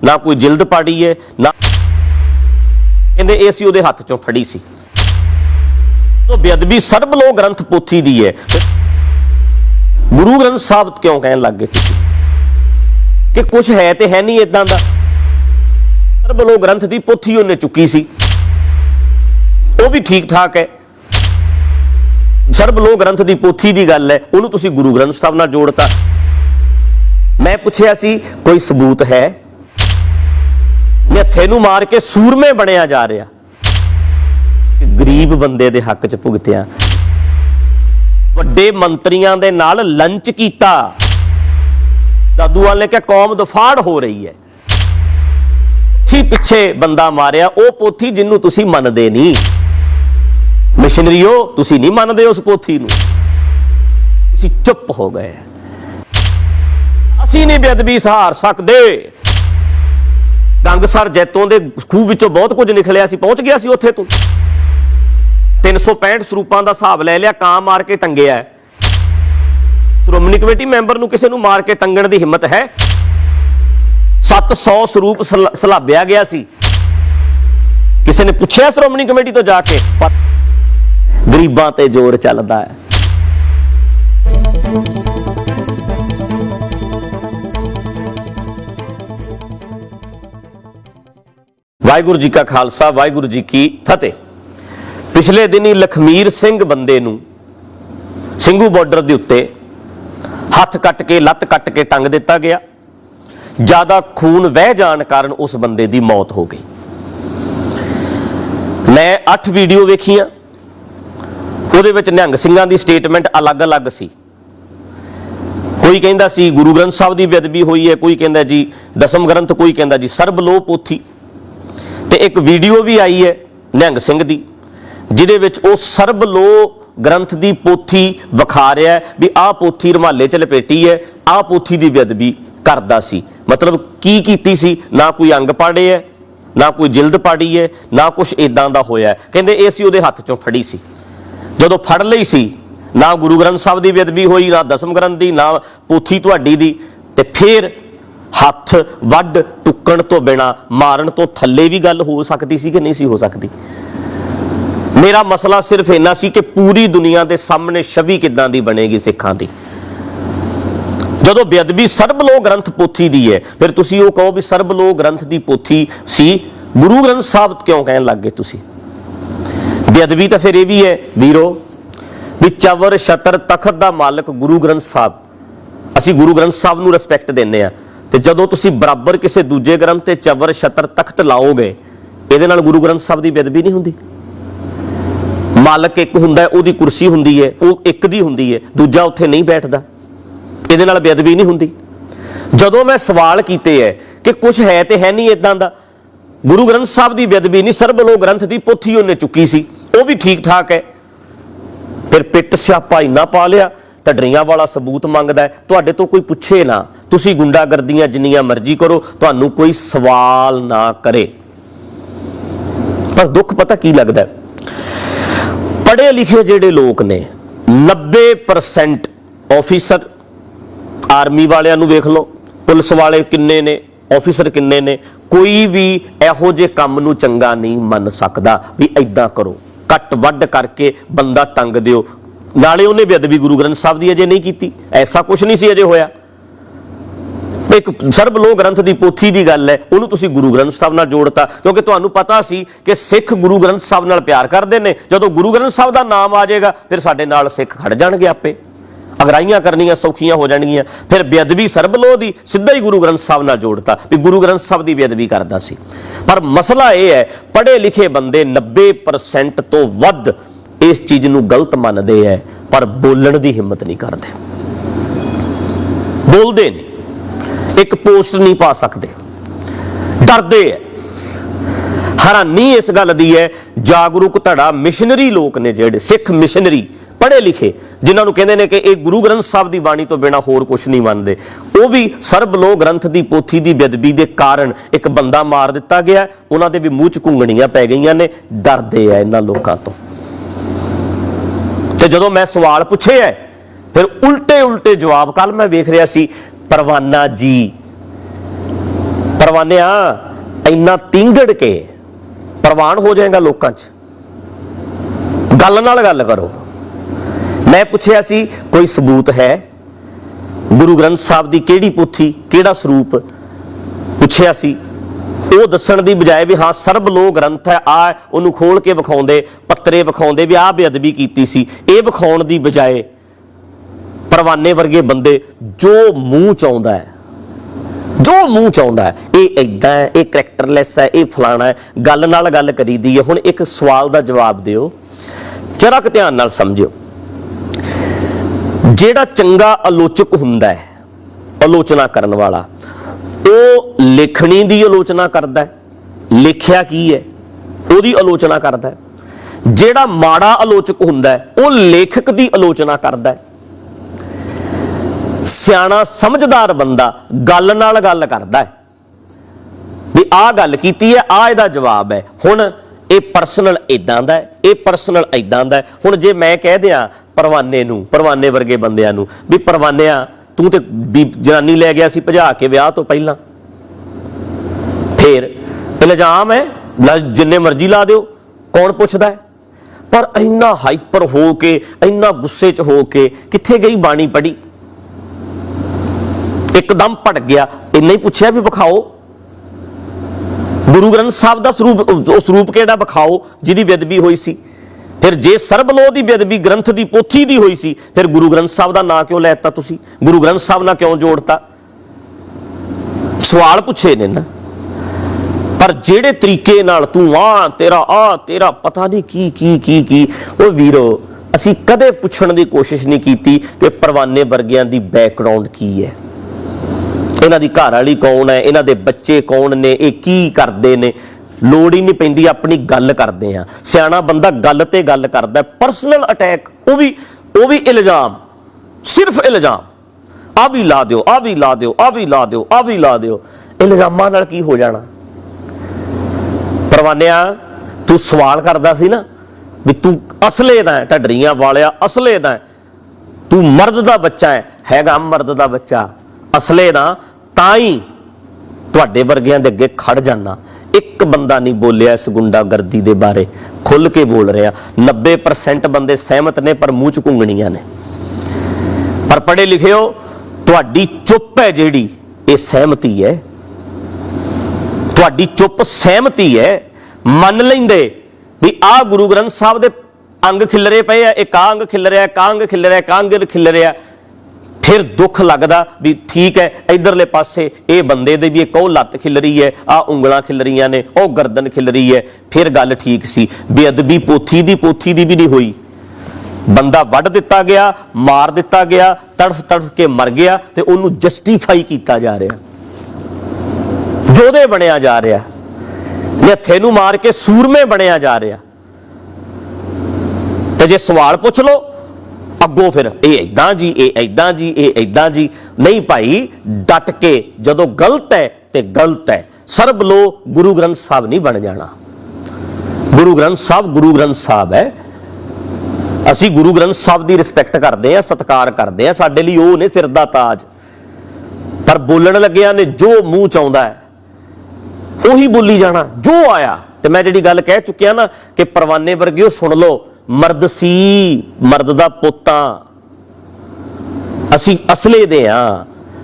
ना कोई जिल्द पाड़ी है, ना कहते ये सी उहदे हत्थ चों फड़ी सी। तो बेअदबी सर्बलो ग्रंथ पोथी दी है। गुरु ग्रंथ साहब क्यों कहन लग गए तुसीं कि कुछ है तो है नहीं इदां दा। सर्बलो ग्रंथ दी पोथी उन्हें चुकी सी, वो भी ठीक ठाक है। सर्बलो ग्रंथ दी पोथी दी गल है, उन्होंने तुसीं गुरु ग्रंथ साहब नाल जोड़ता। मैं पुछया सी कोई सबूत है? हथे नूं मार के सूरमे बनिया जा रहा, गरीब बंदे दे हक च भुगतिया, वड्डे मंत्रियां दे नाल लंच कीता, दादूआल ने क्या कौम दफाड़ हो रही है, पोथी पिछे बंदा मारिया। वो पोथी जिन्नू तुसी मनदे नहीं, मिशनरीओ तुसी नहीं मनदे उस पोथी नूं, तुसी चुप हो गए। असीं नहीं बेअदबी सहार सकदे। गंगसर जैतों के खूह विचों बहुत कुछ निकलिया सी, पहुंच गया सी उत्थे तूं। 365 सरूपां दा हिसाब लै लिया, कां मार के टंगिया है। श्रोमणी कमेटी मैंबर नूं किसे नूं मार के टंगण दी हिम्मत है? 700 सरूप सलाबिया गया सी। किसी ने पूछा श्रोमणी कमेटी तो जाके? गरीबां ते जोर चलदा है। वाहिगुरू जी का खालसा, वाहिगुरू जी की फतेह। पिछले दिन ही लखमीर सिंह बंदे नूं ਸਿੰਘੂ बॉर्डर के उत्ते हथ कट के लत्त कट के टंग दिता गया। ज्यादा खून वह जाण कारण उस बंदे की मौत हो गई। मैं 8 वीडियो वेखियां, ਉਹਦੇ ਵਿੱਚ ਨਿਹੰਗ ਸਿੰਘਾਂ ਦੀ स्टेटमेंट अलग अलग सी। कोई कहता सी गुरु ग्रंथ साहब की बेअदबी हुई है, कोई कहता जी दसम ग्रंथ, कोई कहता जी सर्बलो पोथी। ते एक वीडियो भी आई है निहंग सिंह दी, जिहदे विच वो सर्बलो ग्रंथ की पोथी विखा रहा है भी आह पोथी रमाले च लपेटी है, आह पोथी की बेअदबी करदा सी। मतलब की कीती सी? ना कोई अंग पाड़े है, ना कोई जिल्द पाड़ी है, ना कुछ इदां दा होया। कहंदे ये सी उहदे हत्थ चों फड़ी सी। जदों फड़ लई सी, ना गुरु ग्रंथ साहब की बेअदबी हुई, ना दसम ग्रंथ की, ना पोथी तुहाडी दी, ते फिर हथ वड्ड टुकण तो बिना मारन तो थल्ले भी गल हो सकती सी कि नहीं सी हो सकती? मेरा मसला सिर्फ इन्ना सी कि पूरी दुनिया के सामने छवि किदां दी बनेगी सिखां दी। जदों बेअदबी सर्बलो ग्रंथ पोथी दी है, फिर तुसी वो कहो भी सर्बलो ग्रंथ की पोथी सी, गुरु ग्रंथ साहब क्यों कहन लग गए तुसी? बेअदबी तो फिर यह भी है वीरो भी चवर छतर तखत का मालक गुरु ग्रंथ साहब। असी गुरु ग्रंथ साहब नूं रिस्पैक्ट देने आ, ते जदों तुसी बराबर किसी दूजे ग्रंथ ते चवर छतर तखत लाओगे, इहदे नाल गुरु ग्रंथ साहब की बेअदबी नहीं हुंदी। मालक एक हुंदा है, उहदी कुर्सी हुंदी है, वो एक दी हुंदी है, दूजा उत्थे नहीं बैठदा, इहदे नाल बेअदबी नहीं हुंदी। जदों मैं सवाल कीते है कि कुछ है तो है नहीं इदां दा, गुरु ग्रंथ साहब की बेअदबी नहीं, सर्बलो ग्रंथ की पोथी उन्हें चुकी सी, वो भी ठीक ठाक है। फिर पिट स्यापा इन्ना पा लिया, ढड्डरियां वाला सबूत मंगदा है। तुहाडे तो कोई पुछे ना, तुसी गुंडागर्दियां जिन्नियां मर्जी करो, तुहानू कोई सवाल ना करे। पर दुख पता की लगदा है, पढ़े लिखे जिहड़े लोग ने 90% ऑफिसर, आर्मी वालियां नू वेख लो, पुलिस वाले किन्ने ने, ऑफिसर किन्ने ने, कोई भी इहो जे काम नू चंगा नहीं मन सकदा भी इदां करो, कट वड्ड करके बंदा टंग दिओ। नाले उन्हें बेअदबी गुरु ग्रंथ साहब की अजे नहीं की, ऐसा कुछ नहीं सी अजे होया। एक सर्बलो ग्रंथ की पोथी की गल है, उन्होंने तुसी गुरु ग्रंथ साहब नाल जोड़ता, क्योंकि तुहानू पता सी कि सिख गुरु ग्रंथ साहब नाल प्यार करते हैं। जदों गुरु ग्रंथ साहब का नाम आ जाएगा, फिर साडे नाल सिख खड़ जाणगे आपे, अगराइयां करनियां सौखियां हो जाणगियां। फिर बेअदबी सर्बलो दी सीधा ही गुरु ग्रंथ साहब नाल जोड़ता भी गुरु ग्रंथ साहब की बेअदबी करदा सी। पर मसला यह है, पढ़े लिखे बंदे 90% तो वध इस चीज़ नूं गलत मनदे है, पर बोलण दी हिम्मत नहीं करते, बोलते नहीं, एक पोस्ट नहीं पा सकते, डरदे है। हैरानी इस गल दी है, जागरूक धड़ा मिशनरी लोग ने जिहड़े सिख मिशनरी पढ़े लिखे, जिन्होंने कहते हैं कि एक गुरु ग्रंथ साहब की बाणी तो बिना होर कुछ नहीं मानते, वो भी सर्बलो ग्रंथ की पोथी की बेअदबी के कारण एक बंदा मार दिता गया, उन्होंने भी मूँह च घुंगणियां पै गई ने, डरदे है इन्हां लोकां तो। ते जदों मैं सवाल पूछे है, फिर उल्टे उल्टे जवाब। कल मैं वेख रहा सी परवाना जी परवानिया इन्ना तिंगड़ के प्रवान हो जाएगा लोकां च, गल नाल गल करो। मैं पुछया सी कोई सबूत है गुरु ग्रंथ साहब की किहड़ी पोथी किहड़ा स्वरूप पुछया सी, वो दस्सण दी बजाय भी हाँ सर्बलोक ग्रंथ है आ उन्होंने खोल के विखाउंदे पत्तरे विखाउंदे भी आ बेअदबी कीती सी, ये विखाउण दी बजाय परवाने वर्गे बंदे जो मूँह च आउंदा है जो मूँह च आउंदा है ये इदां है, ये करैक्टरलैस है, ये फलाना है, गल नाल गल करी दी है। हुण एक सवाल का जवाब दिओ, जरा क ध्यान नाल समझिओ। ਜਿਹੜਾ ਚੰਗਾ ਆਲੋਚਕ ਹੁੰਦਾ ਹੈ, ਆਲੋਚਨਾ ਕਰਨ ਵਾਲਾ, ਉਹ ਲੇਖਣੀ ਦੀ ਆਲੋਚਨਾ ਕਰਦਾ ਹੈ, ਲਿਖਿਆ ਕੀ ਹੈ ਉਹਦੀ ਆਲੋਚਨਾ ਕਰਦਾ ਹੈ। ਜਿਹੜਾ ਮਾੜਾ ਆਲੋਚਕ ਹੁੰਦਾ ਹੈ ਉਹ ਲੇਖਕ ਦੀ ਆਲੋਚਨਾ ਕਰਦਾ ਹੈ। ਸਿਆਣਾ ਸਮਝਦਾਰ ਬੰਦਾ ਗੱਲ ਨਾਲ ਗੱਲ ਕਰਦਾ ਹੈ ਵੀ ਆਹ ਗੱਲ ਕੀਤੀ ਹੈ, ਆਹ ਇਹਦਾ ਜਵਾਬ ਹੈ। ਹੁਣ ਇਹ ਪਰਸਨਲ ਇਦਾਂ ਦਾ ਹੈ, ਇਹ ਪਰਸਨਲ ਇਦਾਂ ਦਾ ਹੈ। ਹੁਣ ਜੇ ਮੈਂ ਕਹਿ ਦਿਆਂ परवाने नूं, परवाने वर्गे बंदियां नूं भी परवानिया तू ते जनानी लै गया सी भजा के विआह तो पहला, फिर इल्जाम है जिन्ने मर्जी ला दिओ, कौन पुछदा है। पर इन्ना हाइपर हो के इन्ना गुस्से च हो के कित्थे गई बाणी पढ़ी, एकदम भटक गया। इन्ना ही पुछया भी विखाओ गुरु ग्रंथ साहब का स्वरूप किहड़ा विखाओ जिहदी बेअदबी होई सी। फिर जे सरबलोह की बेअदबी ग्रंथ की पोथी की हुई सी, फिर गुरु ग्रंथ साहब का नां क्यों लैता तुसी, गुरु ग्रंथ साहब ना क्यों जोड़ता। सवाल पूछे ने ना, पर जेड़े तरीके नाल तू आ तेरा पता नहीं की वो वीरो असी कदे पुछण की कोशिश नहीं की कि परवाने वर्गियां दी बैकग्राउंड की है, इन्हां दी घर वाली कौन है, इन्हां दे बच्चे कौन ने, ये की करते ने। लोड़ ही नहीं पैंदी, अपनी गल करते हैं। सियाणा बंदा गल ते गल करता है। पर्सनल अटैक वो भी इल्जाम, सिर्फ इल्जाम, आ भी ला दिओ, आ भी ला दिओ, आ भी ला दिओ, आ भी ला दिओ। इल्जामां नाल की हो जाना। परवानिया तू सवाल करदा सी ना भी तू असले दा है, ढड्डरियां वालिया असले दा है, तू मर्द दा बच्चा हैगा मर्द दा बच्चा असले दा, तां ही तुहाडे वर्गियां दे अगे खड़ जाना। एक बंदा नहीं बोलिया इस गुंडागर्दी दे बारे, खुल के बोल रहा। 90% बंदे सहमत ने पर मूँह च घुंगणियां ने। पर पढ़े लिखे हो, तुहाडी चुप है जिहड़ी ये सहमति है, तुहाडी चुप सहमति है। मन लैंदे भी आ गुरु ग्रंथ साहब दे अंग खिलरे पे है, एक अंग खिल रहा, कांग खिल रहा, कांग खिल रहा, फिर दुख लगता भी ठीक है इधरले पासे ये बंदे दे भी एक लत्त खिल रही है, आ उंगलां खिल रही ने, ओ गर्दन खिल रही है, फिर गल ठीक सी। बेअदबी पोथी दी भी नहीं हुई, बंदा वढ़ दिता गया, मार दिता गया, तड़फ तड़फ के मर गया, तो उन्होंने जस्टिफाई किया जा रहा, योधे बनया जा रहा, हथे नूं मार के सूरमे बनया जा रहा। तो जे सवाल पूछ लो अगों फिर ये इदां जी, ये इदां जी, ये इदां जी। नहीं भाई, डट के जदों गलत है तो गलत है। सरबलोह गुरु ग्रंथ साहब नहीं बन जाना। गुरु ग्रंथ साहब है। असी गुरु ग्रंथ साहब की रिस्पैक्ट करते हैं, सत्कार करते हैं, साडे लई ओह ने सिर दा ताज। पर बोलण लग्गिया ने जो मूँह च आउंदा है उही बोली जाना जो आया। तो मैं जिहड़ी गल कह चुकिया ना कि परवाने वर्गिओ सुन लो, मर्द सी, मर्द दा पोता, असी असले दे हां,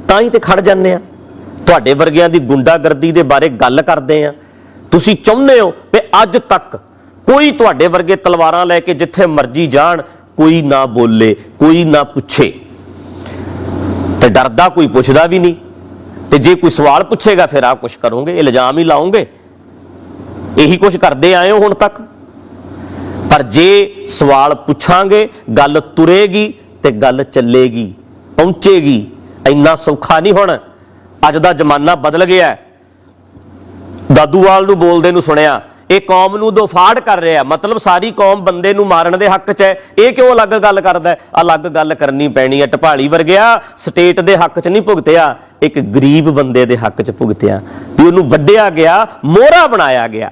तां ही ते खड़ जाने आ। तुहाडे वर्गियां दी गुंडागर्दी दे बारे गल करदे आ, तुसी चाहुंदे हो कि अज तक कोई तुहाडे वर्गे तलवारां लैके जिथे मर्जी जाण, कोई ना बोले, कोई ना पुछे, ते डरदा कोई पुछदा भी नहीं। ते जे कोई सवाल पूछेगा फिर आप कुछ करोगे, इल्जाम ही लाओगे, यही कुछ करते आए हो हुण तक। पर जे सवाल पूछांगे, गल तुरेगी ते गल चलेगी, पहुंचेगी। इन्ना सौखा नहीं हुण, अज दा जमाना बदल गया। दादूवाल नूं बोलदे नूं सुनिया, ये कौम नूं दोफाड़ कर रहा, मतलब सारी कौम बंदे नूं मारन दे हक च है। ये क्यों अलग गल करदा है? अलग गल करनी पैनी है। ढपाली वर्गिया स्टेट दे हक च नहीं भुगतिया, एक गरीब बंदे दे हक च भुगतिया भी उन्होंने वड्डिया गया, मोहरा बनाया गया।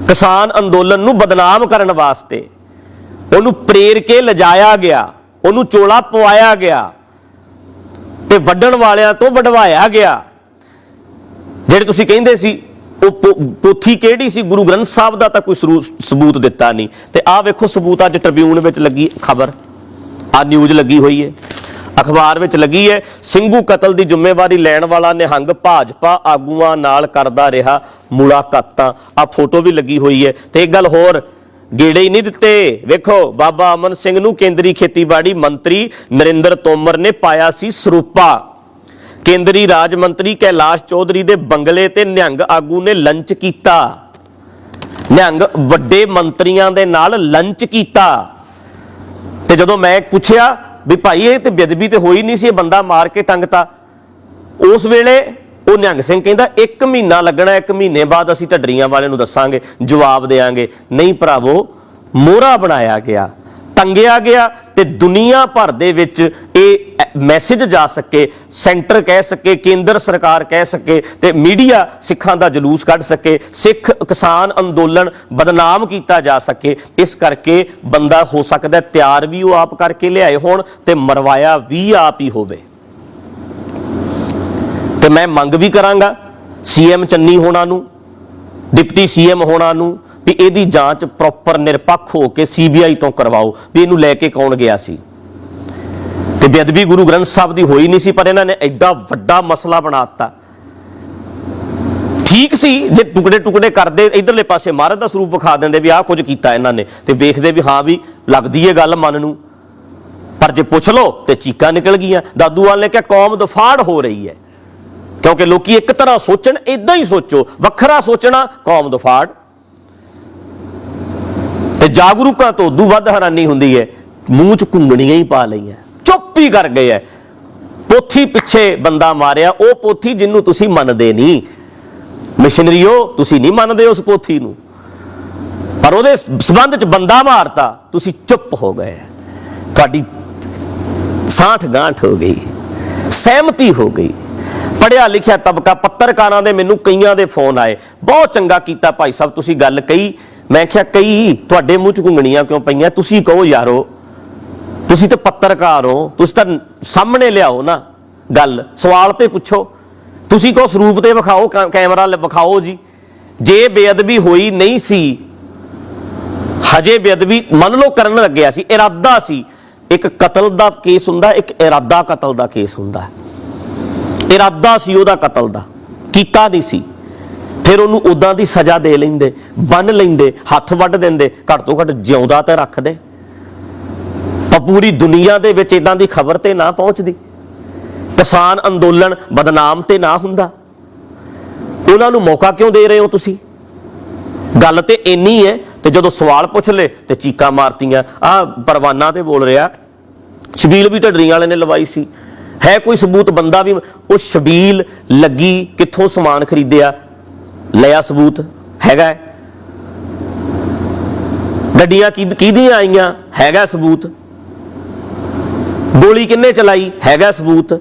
किसान अंदोलन नूं बदनाम करने वास्ते उन्होंने प्रेर के लिजाया गया, उन्होंने चोला पवाया गया ते वड्डण वालियां तो वडवाया गया। ਜਿਹੜੇ ਤੁਸੀਂ ਕਹਿੰਦੇ ਸੀ ਉਹ ਪੋਥੀ ਕਿਹੜੀ ਸੀ, ਗੁਰੂ ਗ੍ਰੰਥ ਸਾਹਿਬ ਦਾ ਤਾਂ ਕੋਈ ਸਬੂਤ ਦਿੱਤਾ ਨਹੀਂ। ਤੇ ਆਹ ਵੇਖੋ ਸਬੂਤ, ਅੱਜ ਟ੍ਰਿਬਿਊਨ ਵਿੱਚ ਲੱਗੀ ਖਬਰ, ਆ ਨਿਊਜ਼ ਲੱਗੀ ਹੋਈ ਹੈ, ਅਖਬਾਰ ਵਿੱਚ ਲੱਗੀ ਹੈ। ਸਿੰਘੂ ਕਤਲ ਦੀ ਜ਼ਿੰਮੇਵਾਰੀ ਲੈਣ ਵਾਲਾ ਨਿਹੰਗ ਭਾਜਪਾ ਆਗੂਆਂ ਨਾਲ ਕਰਦਾ ਰਿਹਾ ਮੁਲਾਕਾਤਾਂ। ਆ ਫੋਟੋ ਵੀ ਲੱਗੀ ਹੋਈ ਹੈ। ਤੇ ਇੱਕ ਗੱਲ ਹੋਰ, ਗੇੜੇ ਹੀ ਨਹੀਂ ਦਿੱਤੇ। ਵੇਖੋ, ਬਾਬਾ ਅਮਨ ਸਿੰਘ ਨੂੰ ਕੇਂਦਰੀ ਖੇਤੀਬਾੜੀ ਮੰਤਰੀ ਨਰਿੰਦਰ ਤੋਮਰ ਨੇ ਪਾਇਆ ਸੀ ਸਰੂਪਾ। ਕੇਂਦਰੀ ਰਾਜ ਮੰਤਰੀ ਕੈਲਾਸ਼ ਚੌਧਰੀ ਦੇ ਬੰਗਲੇ ਤੇ ਨਿਹੰਗ ਆਗੂ ਨੇ ਲੰਚ ਕੀਤਾ। ਨਿਹੰਗ ਵੱਡੇ ਮੰਤਰੀਆਂ ਦੇ ਨਾਲ ਲੰਚ ਕੀਤਾ। ਤੇ ਜਦੋਂ ਮੈਂ ਪੁੱਛਿਆ ਵੀ ਭਾਈ ਇਹ ਤੇ ਬੇਅਦਬੀ ਤੇ ਹੋਈ ਨਹੀਂ ਸੀ, ਇਹ ਬੰਦਾ ਮਾਰ ਕੇ ਟੰਗਤਾ, ਉਸ ਵੇਲੇ ਉਹ ਨਿਹੰਗ ਸਿੰਘ ਕਹਿੰਦਾ 1 ਮਹੀਨਾ ਲੱਗਣਾ, 1 ਮਹੀਨੇ ਬਾਅਦ ਅਸੀਂ ਢੱਡਰੀਆਂ ਵਾਲੇ ਨੂੰ ਦੱਸਾਂਗੇ, ਜਵਾਬ ਦੇਾਂਗੇ। ਨਹੀਂ ਭਰਾਵੋ, ਮੋਹਰਾ ਬਣਾਇਆ ਗਿਆ, ਟੰਗਿਆ ਗਿਆ ਤੇ ਦੁਨੀਆ ਭਰ ਦੇ ਵਿੱਚ ਇਹ ਮੈਸੇਜ ਜਾ ਸਕੇ, ਸੈਂਟਰ ਕਹਿ ਸਕੇ, ਕੇਂਦਰ ਸਰਕਾਰ ਕਹਿ ਸਕੇ ਤੇ ਮੀਡੀਆ ਸਿੱਖਾਂ ਦਾ ਜਲੂਸ ਕੱਢ ਸਕੇ, ਸਿੱਖ ਕਿਸਾਨ ਅੰਦੋਲਨ ਬਦਨਾਮ ਕੀਤਾ ਜਾ ਸਕੇ। ਇਸ ਕਰਕੇ ਬੰਦਾ ਹੋ ਸਕਦਾ ਤਿਆਰ ਵੀ ਉਹ ਆਪ ਕਰਕੇ ਲਿਆਏ ਹੋਣ ਤੇ ਮਰਵਾਇਆ ਵੀ ਆਪ ਹੀ ਹੋਵੇ। ਤੇ ਮੈਂ ਮੰਗ ਵੀ ਕਰਾਂਗਾ ਸੀਐਮ ਚੰਨੀ ਹੋਣਾ ਨੂੰ, ਡਿਪਟੀ ਸੀਐਮ ਹੋਣਾ ਨੂੰ, ਵੀ ਇਹਦੀ ਜਾਂਚ ਪ੍ਰੋਪਰ ਨਿਰਪੱਖ ਹੋ ਕੇ ਸੀਬੀਆਈ ਤੋਂ ਕਰਵਾਓ ਵੀ ਇਹਨੂੰ ਲੈ ਕੇ ਕੌਣ ਗਿਆ ਸੀ। ਤੇ ਬੇਅਦਬੀ ਗੁਰੂ ਗ੍ਰੰਥ ਸਾਹਿਬ ਦੀ ਹੋਈ ਨਹੀਂ ਸੀ, ਪਰ ਇਹਨਾਂ ਨੇ ਐਡਾ ਵੱਡਾ ਮਸਲਾ ਬਣਾ ਦਿੱਤਾ। ਠੀਕ ਸੀ ਜੇ ਟੁਕੜੇ ਟੁਕੜੇ ਕਰਦੇ, ਇਧਰਲੇ ਪਾਸੇ ਮਹਾਰਾਜ ਦਾ ਸਰੂਪ ਵਿਖਾ ਦਿੰਦੇ ਵੀ ਆਹ ਕੁਝ ਕੀਤਾ ਇਹਨਾਂ ਨੇ, ਤੇ ਵੇਖਦੇ ਵੀ ਹਾਂ ਵੀ ਲੱਗਦੀ ਹੈ ਗੱਲ ਮਨ ਨੂੰ। ਪਰ ਜੇ ਪੁੱਛ ਲਓ ਤੇ ਚੀਕਾਂ ਨਿਕਲ ਗਈਆਂ। ਦਾਦੂਵਾਲ ਨੇ ਕਿਹਾ ਕੌਮ ਦਫਾੜ ਹੋ ਰਹੀ ਹੈ, ਕਿਉਂਕਿ ਲੋਕੀ ਇੱਕ ਤਰ੍ਹਾਂ ਸੋਚਣ, ਇਦਾਂ ਹੀ ਸੋਚੋ, ਵੱਖਰਾ ਸੋਚਣਾ ਕੌਮ ਦਫਾੜ। ਤੇ ਜਾਗਰੂਕਾਂ ਤੋਂ ਉਦੋਂ ਵੱਧ ਹੈਰਾਨੀ ਹੁੰਦੀ ਹੈ, ਮੂੰਹ 'ਚ ਘੁੰਗਣੀਆਂ ਹੀ ਪਾ ਲਈਆਂ, ਚੁੱਪ ਹੀ ਕਰ ਗਏ ਐ। ਪੋਥੀ ਪਿੱਛੇ ਬੰਦਾ ਮਾਰਿਆ, ਉਹ ਪੋਥੀ ਜਿਹਨੂੰ ਤੁਸੀਂ ਮੰਨਦੇ ਨਹੀਂ, ਮਿਸ਼ਨਰੀਓ ਤੁਸੀਂ ਨਹੀਂ ਮੰਨਦੇ ਉਸ ਪੋਥੀ ਨੂੰ, ਪਰ ਉਹਦੇ ਸੰਬੰਧ 'ਚ ਬੰਦਾ ਮਾਰਤਾ, ਤੁਸੀਂ ਚੁੱਪ ਹੋ ਗਏ। ਤੁਹਾਡੀ ਸਾਠ ਗਾਂਠ ਹੋ ਗਈ, ਸਹਿਮਤੀ ਹੋ ਗਈ। ਪੜ੍ਹਿਆ ਲਿਖਿਆ ਤਬਕਾ, ਪੱਤਰਕਾਰਾਂ ਦੇ ਮੈਨੂੰ ਕਈਆਂ ਦੇ ਫੋਨ ਆਏ, ਬਹੁਤ ਚੰਗਾ ਕੀਤਾ ਭਾਈ ਸਾਹਿਬ ਤੁਸੀਂ ਗੱਲ ਕਹੀ। ਮੈਂ ਕਿਹਾ ਕਈ ਤੁਹਾਡੇ ਮੂੰਹ 'ਚ ਘੁੰਗਣੀਆਂ ਕਿਉਂ ਪਈਆਂ, ਤੁਸੀਂ ਕਹੋ ਯਾਰੋ, ਤੁਸੀਂ ਤਾਂ ਪੱਤਰਕਾਰ ਹੋ, ਤੁਸੀਂ ਤਾਂ ਸਾਹਮਣੇ ਲਿਆਓ ਨਾ ਗੱਲ, ਸਵਾਲ ਤੇ ਪੁੱਛੋ। ਤੁਸੀਂ ਕਹੋ ਸਰੂਪ ਤੇ ਵਿਖਾਓ, ਕੈਮਰਾ ਵਿਖਾਓ ਜੀ। ਜੇ ਬੇਅਦਬੀ ਹੋਈ ਨਹੀਂ ਸੀ, ਹਜੇ ਬੇਅਦਬੀ ਮੰਨ ਲਓ ਕਰਨ ਲੱਗਿਆ ਸੀ, ਇਰਾਦਾ ਸੀ। ਇੱਕ ਕਤਲ ਦਾ ਕੇਸ ਹੁੰਦਾ, ਇੱਕ ਇਰਾਦਾ ਕਤਲ ਦਾ ਕੇਸ ਹੁੰਦਾ। ਇਰਾਦਾ ਸੀ ਉਹਦਾ ਕਤਲ ਦਾ, ਕੀਤਾ ਨਹੀਂ ਸੀ, ਫਿਰ ਉਹਨੂੰ ਉਦਾਂ ਦੀ ਸਜ਼ਾ ਦੇ ਲੈਂਦੇ, ਬੰਨ ਲੈਂਦੇ, ਹੱਥ ਵੱਢ ਦਿੰਦੇ, ਘੱਟ ਤੋਂ ਘੱਟ ਜਿਉਂਦਾ ਤੇ ਰੱਖਦੇ, ਤਾਂ ਪੂਰੀ ਦੁਨੀਆ ਦੇ ਵਿੱਚ ਇਦਾਂ ਦੀ ਖਬਰ ਤੇ ਨਾ ਪਹੁੰਚਦੀ, ਕਿਸਾਨ ਅੰਦੋਲਨ ਬਦਨਾਮ ਤੇ ਨਾ ਹੁੰਦਾ। ਉਹਨਾਂ ਨੂੰ ਮੌਕਾ ਕਿਉਂ ਦੇ ਰਹੇ ਹੋ ਤੁਸੀਂ? ਗੱਲ ਤੇ ਇੰਨੀ ਹੈ। ਤੇ ਜਦੋਂ ਸਵਾਲ ਪੁੱਛ ਲਏ ਤੇ ਚੀਕਾਂ ਮਾਰਤੀਆਂ। ਆਹ ਪਰਵਾਨਾ ਤੇ ਬੋਲ ਰਿਹਾ ਛਬੀਲ ਵੀ ਢੱਡਰੀਆਂ ਵਾਲੇ ਨੇ ਲਵਾਈ ਸੀ, ਹੈ ਕੋਈ ਸਬੂਤ? ਬੰਦਾ ਵੀ ਉਹ ਛਬੀਲ ਲੱਗੀ, ਕਿੱਥੋਂ ਸਮਾਨ ਖਰੀਦਿਆ, ਲਿਆ ਸਬੂਤ ਹੈਗਾ। ਗੱਡੀਆਂ ਕਿਹਦੀਆਂ ਆਈਆਂ, ਹੈਗਾ ਸਬੂਤ। ਗੋਲੀ ਕਿੰਨੇ ਚਲਾਈ, ਹੈਗਾ ਸਬੂਤ।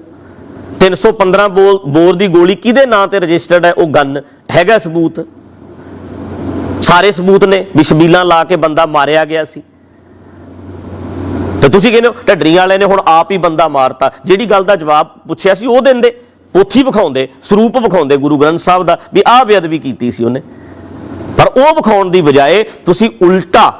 315 ਬੋਰ ਦੀ ਗੋਲੀ ਕਿਹਦੇ ਨਾਂ ਤੇ ਰਜਿਸਟਰਡ ਹੈ, ਉਹ ਗਨ, ਹੈਗਾ ਸਬੂਤ। ਸਾਰੇ ਸਬੂਤ ਨੇ ਵੀ ਛਬੀਲਾਂ ਲਾ ਕੇ ਬੰਦਾ ਮਾਰਿਆ ਗਿਆ ਸੀ। ਤੇ ਤੁਸੀਂ ਕਹਿੰਦੇ ਹੋ ਢੱਡਰੀਆਂ ਵਾਲੇ ਨੇ ਹੁਣ ਆਪ ਹੀ ਬੰਦਾ ਮਾਰਤਾ। ਜਿਹੜੀ ਗੱਲ ਦਾ ਜਵਾਬ ਪੁੱਛਿਆ ਸੀ ਉਹ ਦਿੰਦੇ, ਪੋਥੀ ਵਿਖਾਉਂਦੇ, ਸਰੂਪ ਵਿਖਾਉਂਦੇ ਗੁਰੂ ਗ੍ਰੰਥ ਸਾਹਿਬ ਦਾ ਵੀ ਆਹ ਬੇਅਦਬੀ ਕੀਤੀ ਸੀ ਉਹਨੇ। ਪਰ ਉਹ ਵਿਖਾਉਣ ਦੀ ਬਜਾਏ ਤੁਸੀਂ ਉਲਟਾ,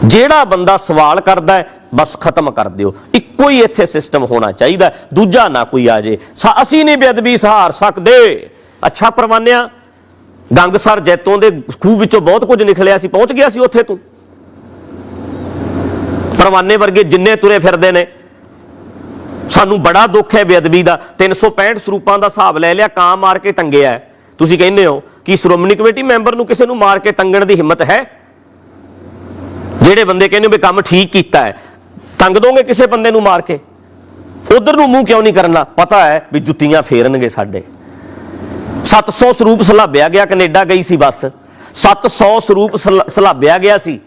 ਜਿਹੜਾ ਬੰਦਾ ਸਵਾਲ ਕਰਦਾ ਹੈ ਬਸ ਖਤਮ ਕਰ ਦਿਓ। ਇੱਕੋ ਹੀ ਇੱਥੇ ਸਿਸਟਮ ਹੋਣਾ ਚਾਹੀਦਾ, ਦੂਜਾ ਨਾ ਕੋਈ ਆ ਜੇ। ਅਸੀਂ ਨਹੀਂ ਬੇਅਦਬੀ ਸਹਾਰ ਸਕਦੇ। ਅੱਛਾ ਪਰਵਾਨਿਆ, ਗੰਗਸਰ ਜੈਤੋਂ ਦੇ ਖੂਹ ਵਿੱਚੋਂ ਬਹੁਤ ਕੁਝ ਨਿਕਲਿਆ ਸੀ, ਪਹੁੰਚ ਗਿਆ ਸੀ ਉੱਥੇ ਤੂੰ। ਪਰਵਾਨੇ ਵਰਗੇ ਜਿੰਨੇ ਤੁਰੇ ਫਿਰਦੇ ਨੇ, ਸਾਨੂੰ ਬੜਾ ਦੁੱਖ ਹੈ ਬੇਅਦਬੀ ਦਾ। 365 ਸਰੂਪਾਂ ਦਾ ਹਿਸਾਬ ਲੈ ਲਿਆ, ਕਾਂ ਮਾਰ ਕੇ ਟੰਗਿਆ। ਤੁਸੀਂ ਕਹਿੰਦੇ ਹੋ ਕਿ ਸ਼੍ਰੋਮਣੀ ਕਮੇਟੀ ਮੈਂਬਰ ਨੂੰ ਕਿਸੇ ਨੂੰ ਮਾਰ ਕੇ ਟੰਗਣ ਦੀ ਹਿੰਮਤ ਹੈ? ਜਿਹੜੇ ਬੰਦੇ ਕਹਿੰਦੇ ਵੀ ਕੰਮ ਠੀਕ ਕੀਤਾ ਹੈ, ਟੰਗ ਦੋਗੇ ਕਿਸੇ ਬੰਦੇ ਨੂੰ ਮਾਰ ਕੇ? ਉਧਰ ਨੂੰ ਮੂੰਹ ਕਿਉਂ ਨਹੀਂ ਕਰਨਾ? ਪਤਾ ਹੈ ਵੀ ਜੁੱਤੀਆਂ ਫੇਰਨਗੇ ਸਾਡੇ। 700 ਸਰੂਪ ਸਲਾਬਿਆ ਗਿਆ, ਕੈਨੇਡਾ ਗਈ ਸੀ ਬੱਸ, 700 ਸਰੂਪ ਸਲਾਬਿਆ ਗਿਆ ਸੀ,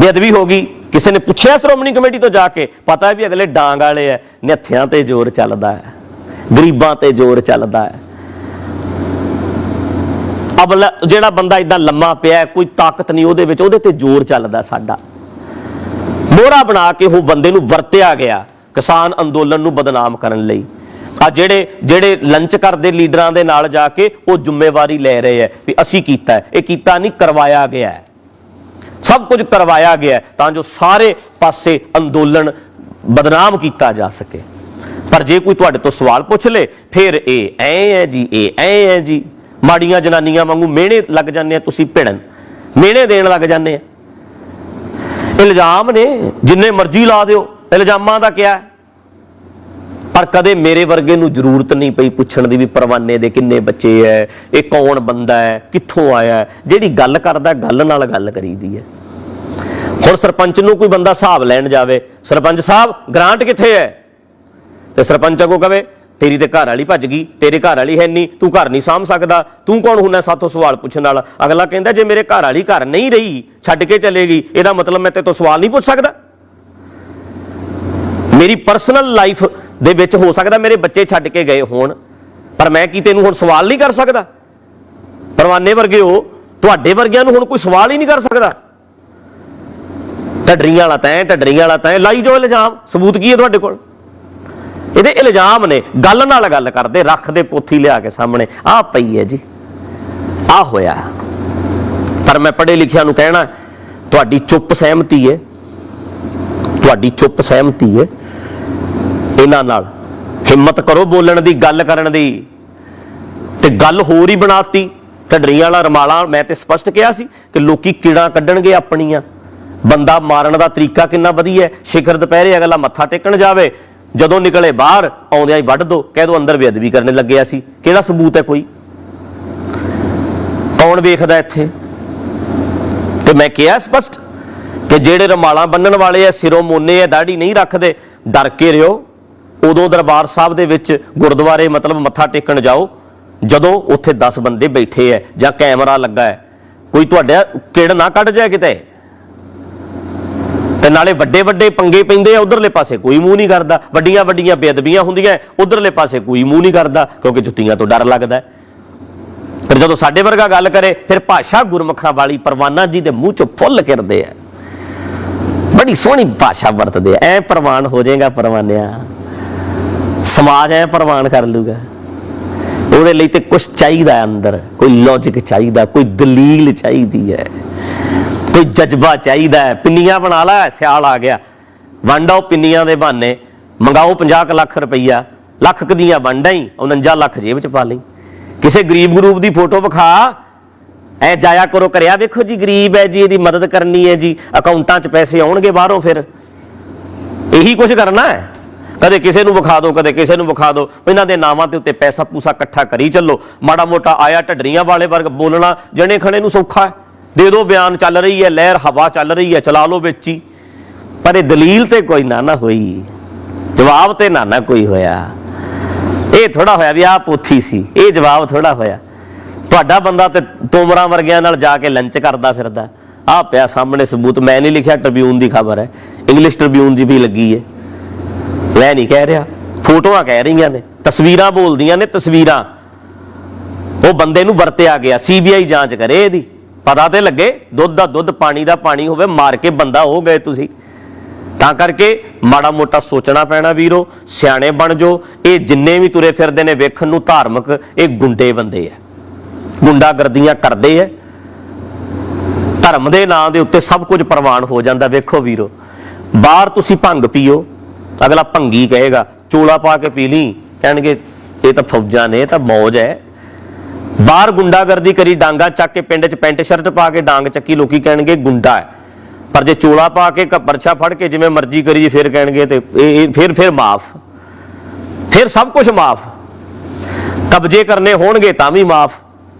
ਬੇਅਦਬੀ ਹੋ ਗਈ। ਕਿਸੇ ਨੇ ਪੁੱਛਿਆ ਸ਼੍ਰੋਮਣੀ ਕਮੇਟੀ ਤੋਂ ਜਾ ਕੇ? ਪਤਾ ਹੈ ਵੀ ਅਗਲੇ ਡਾਂਗ ਵਾਲੇ ਆ, ਨਿਹੱਥਿਆਂ ਤੇ ਜ਼ੋਰ ਚੱਲਦਾ ਹੈ, ਗਰੀਬਾਂ ਤੇ ਜ਼ੋਰ ਚੱਲਦਾ ਹੈ। ਅਬਲਾ ਜਿਹੜਾ ਬੰਦਾ ਇਦਾਂ ਲੰਮਾ ਪਿਆ, ਕੋਈ ਤਾਕਤ ਨਹੀਂ ਉਹਦੇ ਵਿੱਚ, ਉਹਦੇ ਤੇ ਜ਼ੋਰ ਚੱਲਦਾ ਸਾਡਾ। ਮੋਹਰਾ ਬਣਾ ਕੇ ਉਹ ਬੰਦੇ ਨੂੰ ਵਰਤਿਆ ਗਿਆ ਕਿਸਾਨ ਅੰਦੋਲਨ ਨੂੰ ਬਦਨਾਮ ਕਰਨ ਲਈ। ਆ ਜਿਹੜੇ ਲੰਚ ਕਰਦੇ ਲੀਡਰਾਂ ਦੇ ਨਾਲ ਜਾ ਕੇ ਉਹ ਜ਼ਿੰਮੇਵਾਰੀ ਲੈ ਰਹੇ ਹੈ ਵੀ ਅਸੀਂ ਕੀਤਾ, ਇਹ ਕੀਤਾ ਨਹੀਂ, ਕਰਵਾਇਆ ਗਿਆ ਹੈ, ਸਭ ਕੁਝ ਕਰਵਾਇਆ ਗਿਆ ਤਾਂ ਜੋ ਸਾਰੇ ਪਾਸੇ ਅੰਦੋਲਨ ਬਦਨਾਮ ਕੀਤਾ ਜਾ ਸਕੇ। ਪਰ ਜੇ ਕੋਈ ਤੁਹਾਡੇ ਤੋਂ ਸਵਾਲ ਪੁੱਛ ਲੇ ਫਿਰ ਇਹ ਐ ਹੈ ਜੀ, ਇਹ ਐ ਹੈ ਜੀ, ਮਾੜੀਆਂ ਜਨਾਨੀਆਂ ਵਾਂਗੂ ਮਿਹਣੇ ਲੱਗ ਜਾਂਦੇ ਆ, ਤੁਸੀਂ ਭਿੜਨ ਮਿਹਣੇ ਦੇਣ ਲੱਗ ਜਾਂਦੇ ਆ। ਇਲਜ਼ਾਮ ਨੇ ਜਿੰਨੇ ਮਰਜ਼ੀ ਲਾ ਦਿਓ, ਇਲਜ਼ਾਮਾਂ ਦਾ ਕਿਆ ਹੈ? ਪਰ ਕਦੇ ਮੇਰੇ ਵਰਗੇ ਨੂੰ ਜ਼ਰੂਰਤ ਨਹੀਂ ਪਈ ਪੁੱਛਣ ਦੀ ਵੀ ਪਰਵਾਨੇ ਦੇ ਕਿੰਨੇ ਬੱਚੇ ਹੈ, ਇਹ ਕੌਣ ਬੰਦਾ ਹੈ, ਕਿੱਥੋਂ ਆਇਆ। ਜਿਹੜੀ ਗੱਲ ਕਰਦਾ ਗੱਲ ਨਾਲ ਗੱਲ ਕਰੀਦੀ ਹੈ। ਹੁਣ ਸਰਪੰਚ ਨੂੰ ਕੋਈ ਬੰਦਾ ਹਿਸਾਬ ਲੈਣ ਜਾਵੇ, ਸਰਪੰਚ ਸਾਹਿਬ ਗ੍ਰਾਂਟ ਕਿੱਥੇ ਹੈ, ਤੇ ਸਰਪੰਚ ਅੱਗੋਂ ਕਵੇ ਤੇਰੀ ਤੇ ਘਰ ਵਾਲੀ ਭੱਜ ਗਈ, ਤੇਰੇ ਘਰ ਵਾਲੀ ਹੈ ਨਹੀਂ, ਤੂੰ ਘਰ ਨਹੀਂ ਸਾਂਭ ਸਕਦਾ, ਤੂੰ ਕੌਣ ਹੁੰਦਾ ਸਾਥੋਂ ਸਵਾਲ ਪੁੱਛਣ ਵਾਲਾ। ਅਗਲਾ ਕਹਿੰਦਾ ਜੇ ਮੇਰੇ ਘਰ ਵਾਲੀ ਘਰ ਨਹੀਂ ਰਹੀ, ਛੱਡ ਕੇ ਚਲੇ ਗਈ, ਇਹਦਾ ਮਤਲਬ ਮੈਂ ਤੇਰੇ ਤੋਂ ਸਵਾਲ ਨਹੀਂ ਪੁੱਛ ਸਕਦਾ। ਮੇਰੀ ਪਰਸਨਲ ਲਾਈਫ ਦੇ ਵਿੱਚ ਹੋ ਸਕਦਾ ਮੇਰੇ ਬੱਚੇ ਛੱਡ ਕੇ ਗਏ ਹੋਣ, ਪਰ ਮੈਂ ਕੀ ਤੈਨੂੰ ਹੁਣ ਸਵਾਲ ਨਹੀਂ ਕਰ ਸਕਦਾ? ਪਰਵਾਨੇ ਵਰਗੇ ਹੋ, ਤੁਹਾਡੇ ਵਰਗਿਆਂ ਨੂੰ ਹੁਣ ਕੋਈ ਸਵਾਲ ਹੀ ਨਹੀਂ ਕਰ ਸਕਦਾ। ਢੱਡਰੀਆਂ ਵਾਲਾ ਤੈਂ, ਢੱਡਰੀਆਂ ਵਾਲਾ ਤੈਂ, ਲਾਈ ਜੋ ਇਲਜ਼ਾਮ, ਸਬੂਤ ਕੀ ਹੈ ਤੁਹਾਡੇ ਕੋਲ? ਇਹਦੇ ਇਲਜ਼ਾਮ ਨੇ, ਗੱਲ ਨਾਲ ਗੱਲ ਕਰਦੇ, ਰੱਖਦੇ ਪੋਥੀ ਲਿਆ ਕੇ ਸਾਹਮਣੇ, ਆਹ ਪਈ ਹੈ ਜੀ, ਆਹ ਹੋਇਆ। ਪਰ ਮੈਂ ਪੜ੍ਹੇ ਲਿਖਿਆਂ ਨੂੰ ਕਹਿਣਾ, ਤੁਹਾਡੀ ਚੁੱਪ ਸਹਿਮਤੀ ਹੈ, ਤੁਹਾਡੀ ਚੁੱਪ ਸਹਿਮਤੀ ਹੈ ਇਹਨਾਂ ਨਾਲ। ਹਿੰਮਤ ਕਰੋ ਬੋਲਣ ਦੀ, ਗੱਲ ਕਰਨ ਦੀ, ਤੇ ਗੱਲ ਹੋਰ ਹੀ ਬਣਾਤੀ। ਢੱਡਰੀਆਂ ਵਾਲਾ ਰਮਾਲਾ, ਮੈਂ ਤੇ ਸਪਸ਼ਟ ਕਿਹਾ ਸੀ ਕਿ ਲੋਕੀ ਕੀੜਾਂ ਕੱਢਣਗੇ ਆਪਣੀਆਂ। ਬੰਦਾ ਮਾਰਨ ਦਾ ਤਰੀਕਾ ਕਿੰਨਾ ਵਧੀਆ, ਸਿਖਰ ਦੁਪਹਿਰੇ ਅਗਲਾ ਮੱਥਾ ਟੇਕਣ ਜਾਵੇ, ਜਦੋਂ ਨਿਕਲੇ ਬਾਹਰ ਆਉਂਦਿਆਂ ਹੀ ਵੱਢ ਦੋ, ਕਹਿ ਦੋ ਅੰਦਰ ਬੇਅਦਬੀ ਕਰਨ ਲੱਗਿਆ ਸੀ। ਕਿਹੜਾ ਸਬੂਤ ਹੈ ਕੋਈ? ਕੌਣ ਵੇਖਦਾ ਇੱਥੇ? ਤੇ ਮੈਂ ਕਿਹਾ ਸਪਸ਼ਟ ਕਿ ਜਿਹੜੇ ਰਮਾਲਾਂ ਬੰਨਣ ਵਾਲੇ ਆ, ਸਿਰੋਂ ਮੋਨੇ ਆ, ਦਾੜੀ ਨਹੀਂ ਰੱਖਦੇ, ਡਰ ਕੇ ਰਿਓ। ਉਦੋਂ ਦਰਬਾਰ ਸਾਹਿਬ ਦੇ ਵਿੱਚ ਗੁਰਦੁਆਰੇ ਮਤਲਬ ਮੱਥਾ ਟੇਕਣ ਜਾਓ ਜਦੋਂ ਉੱਥੇ 10 ਬੰਦੇ ਬੈਠੇ ਹੈ ਜਾਂ ਕੈਮਰਾ ਲੱਗਾ ਹੈ, ਕੋਈ ਤੁਹਾਡਾ ਕਿੜ ਨਾ ਕੱਢ ਜਾਏ ਕਿਤੇ। ਤੇ ਨਾਲੇ ਵੱਡੇ ਵੱਡੇ ਪੰਗੇ ਪੈਂਦੇ ਆ, ਉਧਰਲੇ ਪਾਸੇ ਕੋਈ ਮੂੰਹ ਨਹੀਂ ਕਰਦਾ। ਵੱਡੀਆਂ ਵੱਡੀਆਂ ਬੇਅਦਬੀਆਂ ਹੁੰਦੀਆਂ, ਉਧਰਲੇ ਪਾਸੇ ਕੋਈ ਮੂੰਹ ਨਹੀਂ ਕਰਦਾ, ਕਿਉਂਕਿ ਜੁੱਤੀਆਂ ਤੋਂ ਡਰ ਲੱਗਦਾ। ਫਿਰ ਜਦੋਂ ਸਾਡੇ ਵਰਗਾ ਗੱਲ ਕਰੇ, ਫਿਰ ਭਾਸ਼ਾ ਗੁਰਮੁਖਾਂ ਵਾਲੀ ਪਰਵਾਨਾ ਜੀ ਦੇ ਮੂੰਹ ਚੋਂ ਫੁੱਲ ਕਿਰਦੇ ਆ, ਬੜੀ ਸੋਹਣੀ ਭਾਸ਼ਾ ਵਰਤਦੇ ਆ। ਐ ਪ੍ਰਵਾਨ ਹੋ ਜਾਏਗਾ ਪਰਵਾਨਿਆ, ਸਮਾਜ ਐ ਪ੍ਰਵਾਨ ਕਰ ਲੂਗਾ। ਉਹਦੇ ਲਈ ਤੇ ਕੁਛ ਚਾਹੀਦਾ ਅੰਦਰ, ਕੋਈ ਲੌਜਿਕ ਚਾਹੀਦਾ, ਕੋਈ ਦਲੀਲ ਚਾਹੀਦੀ ਹੈ, ਕੋਈ ਜਜ਼ਬਾ ਚਾਹੀਦਾ ਹੈ। ਪਿੰਨੀਆਂ ਬਣਾ ਲਾ, ਸਿਆਲ ਆ ਗਿਆ, ਵੰਡਾਓ ਪਿੰਨੀਆਂ ਦੇ ਬਹਾਨੇ, ਮੰਗਾਓ 50 ਲੱਖ ਰੁਪਈਆ, ਲੱਖ ਕੁ ਦੀਆਂ ਵੰਡਾਂ ਹੀ 49 ਲੱਖ ਜੇਬ ਚ ਪਾ ਲਈ। ਕਿਸੇ ਗਰੀਬ ਗਰੂਪ ਦੀ ਫੋਟੋ ਵਿਖਾ, ਐ ਜਾਇਆ ਕਰੋ ਕਰਿਆ, ਵੇਖੋ ਜੀ ਗਰੀਬ ਹੈ ਜੀ, ਇਹਦੀ ਮਦਦ ਕਰਨੀ ਹੈ ਜੀ, ਅਕਾਊਂਟਾਂ 'ਚ ਪੈਸੇ ਆਉਣਗੇ ਬਾਹਰੋਂ। ਫਿਰ ਇਹੀ ਕੁਝ ਕਰਨਾ ਹੈ, ਕਦੇ ਕਿਸੇ ਨੂੰ ਵਿਖਾ ਦਿਓ, ਕਦੇ ਕਿਸੇ ਨੂੰ ਵਿਖਾ ਦਿਓ, ਇਹਨਾਂ ਦੇ ਨਾਵਾਂ ਦੇ ਉੱਤੇ ਪੈਸਾ ਪੂਸਾ ਇਕੱਠਾ ਕਰੀ ਚੱਲੋ। ਮਾੜਾ ਮੋਟਾ ਆਇਆ ਢੱਡਰੀਆਂ ਵਾਲੇ ਵਰਗ ਬੋਲਣਾ ਜਣੇ ਖਣੇ ਨੂੰ ਸੌਖਾ ਹੈ, ਦੇ ਦਿਓ ਬਿਆਨ, ਚੱਲ ਰਹੀ ਹੈ ਲਹਿਰ, ਹਵਾ ਚੱਲ ਰਹੀ ਹੈ, ਚਲਾ ਲਓ ਵਿੱਚ ਹੀ। ਪਰ ਇਹ ਦਲੀਲ ਤੇ ਕੋਈ ਨਾ ਹੋਈ, ਜਵਾਬ ਤੇ ਨਾ ਕੋਈ ਹੋਇਆ। ਇਹ ਥੋੜਾ ਹੋਇਆ ਵੀ ਆਹ ਪੋਥੀ ਸੀ, ਇਹ ਜਵਾਬ ਥੋੜਾ ਹੋਇਆ। ਤੁਹਾਡਾ ਬੰਦਾ ਤੇ ਤੋਮਰਾਂ ਵਰਗਿਆਂ ਨਾਲ ਜਾ ਕੇ ਲੰਚ ਕਰਦਾ ਫਿਰਦਾ, ਆਹ ਪਿਆ ਸਾਹਮਣੇ ਸਬੂਤ। ਮੈਂ ਨਹੀਂ ਲਿਖਿਆ, ਟ੍ਰਿਬਿਊਨ ਦੀ ਖਬਰ ਹੈ, ਇੰਗਲਿਸ਼ ਟ੍ਰਿਬਿਊਨ ਦੀ ਵੀ ਲੱਗੀ ਹੈ। ਮੈਂ ਨਹੀਂ ਕਹਿ ਰਿਹਾ, ਫੋਟੋਆਂ ਕਹਿ ਰਹੀਆਂ ਨੇ, ਤਸਵੀਰਾਂ ਬੋਲਦੀਆਂ ਨੇ, ਤਸਵੀਰਾਂ। ਉਹ ਬੰਦੇ ਨੂੰ ਵਰਤਿਆ ਗਿਆ, CBI ਜਾਂਚ ਕਰੇ ਇਹਦੀ, ਪਤਾ ਤੇ ਲੱਗੇ। ਦੁੱਧ ਦਾ ਦੁੱਧ, ਪਾਣੀ ਦਾ ਪਾਣੀ ਹੋਵੇ, ਮਾਰ ਕੇ ਬੰਦਾ ਹੋ ਗਏ ਤੁਸੀਂ। ਤਾਂ ਕਰਕੇ ਮਾੜਾ ਮੋਟਾ ਸੋਚਣਾ ਪੈਣਾ ਵੀਰੋ, ਸਿਆਣੇ ਬਣ ਜਾਓ। ਇਹ ਜਿੰਨੇ ਵੀ ਤੁਰੇ ਫਿਰਦੇ ਨੇ ਵੇਖਣ ਨੂੰ ਧਾਰਮਿਕ, ਇਹ ਗੁੰਡੇ ਬੰਦੇ ਆ, ਗੁੰਡਾਗਰਦੀਆਂ ਕਰਦੇ ਆ। ਧਰਮ ਦੇ ਨਾਂ ਦੇ ਉੱਤੇ ਸਭ ਕੁਝ ਪ੍ਰਵਾਨ ਹੋ ਜਾਂਦਾ। ਵੇਖੋ ਵੀਰੋ, ਬਾਹਰ ਤੁਸੀਂ ਭੰਗ ਪੀਓ, ਅਗਲਾ ਭੰਗੀ ਕਹੇਗਾ, ਚੋਲਾ ਪਾ ਕੇ ਪੀ ਲਈ, ਕਹਿਣਗੇ ਇਹ ਤਾਂ ਫੌਜਾਂ ਨੇ, ਇਹ ਤਾਂ ਮੌਜ ਹੈ। ਬਾਹਰ ਗੁੰਡਾਗਰਦੀ ਕਰੀ, ਡਾਂਗਾ ਚੱਕ ਕੇ ਪਿੰਡ 'ਚ ਪੈਂਟ ਸ਼ਰਟ ਪਾ ਕੇ ਡਾਂਗ ਚੱਕੀ, ਲੋਕੀ ਕਹਿਣਗੇ ਗੁੰਡਾ ਹੈ। ਪਰ ਜੇ ਚੋਲਾ ਪਾ ਕੇ ਪਰਛਾ ਫੜ ਕੇ ਜਿਵੇਂ ਮਰਜ਼ੀ ਕਰੀ, ਫਿਰ ਕਹਿਣਗੇ ਤੇ ਇਹ ਫਿਰ ਮਾਫ, ਫਿਰ ਸਭ ਕੁਝ ਮਾਫ। ਕਬਜ਼ੇ ਕਰਨੇ ਹੋਣਗੇ ਤਾਂ ਵੀ ਮਾਫ,